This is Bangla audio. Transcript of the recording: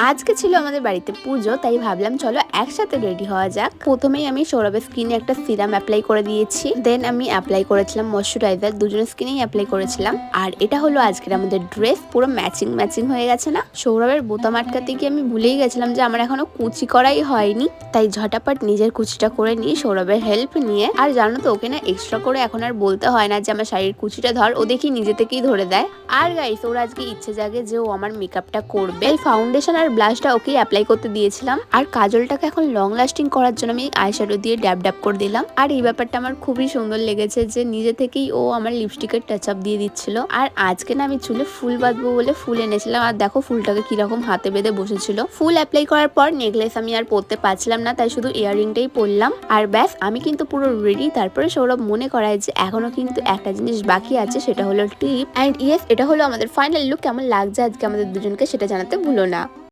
আজকে ছিল আমাদের বাড়িতে পুজো, তাই ভাবলাম চলো একসাথে রেডি হওয়া যাক। প্রথমেই আমি সৌরভের স্কিনে একটা সিরাম অ্যাপ্লাই করে দিয়েছি, দেন আমি অ্যাপ্লাই করেছিলাম ময়শ্চারাইজার, দুজনের স্কিনেই অ্যাপ্লাই করেছিলাম। আর এটা হলো আজকের আমাদের ড্রেস, পুরো ম্যাচিং ম্যাচিং হয়ে গেছে না। সৌরভের বোতাম আটকাতে গিয়ে আমি ভুলেই গেছিলাম যে আমার এখনো কুচি করাই হয়নি, তাই ঝটাপট নিজের কুচিটা করে নিয়ে সৌরভের হেল্প নিয়ে। আর জানো তো, ওকে না এক্সট্রা করে এখন আর বলতে হয় না যে আমার শাড়ির কুচিটা ধর, ও দেখি নিজে থেকেই ধরে দেয়। আর গাইস, ওর আজকে ইচ্ছে জাগে যে ও আমার মেকআপটা করবে। এই ফাউন্ডেশন আর ব্লাশটা ওকে অ্যাপ্লাই করতে দিয়েছিলাম, আর কাজলটাকে এখন লং লাস্টিং করার জন্য আমি আইশ্যাডো দিয়ে ড্যাব ড্যাব করে দিলাম। আর এই ব্যাপারটা আমার খুবই সুন্দর লেগেছে যে নিজে থেকেই ও আমার লিপস্টিকের টাচ আপ দিয়ে দিচ্ছিল। আর আজকে না আমি চুলে ফুল বাঁধবো বলে ফুল এনেছিলাম, আর দেখো ফুলটাকে কিরকম হাতে বেঁধে বসেছিল। ফুল অ্যাপ্লাই করার পর নেকলেস আমি আর পরতে পারছিলাম না, তাই শুধু ইয়াররিংটাই পরলাম। আর ব্যাস, আমি কিন্তু পুরো রেডি। তারপরে সৌরভ মনে করায় যে এখনো কিন্তু একটা জিনিস বাকি আছে, সেটা হলো টিপ। অ্যান্ড ইয়েস, এটা হলো আমাদের ফাইনাল লুক। কেমন লাগছে আজকে আমাদের দুজনকে সেটা জানাতে ভুলো না।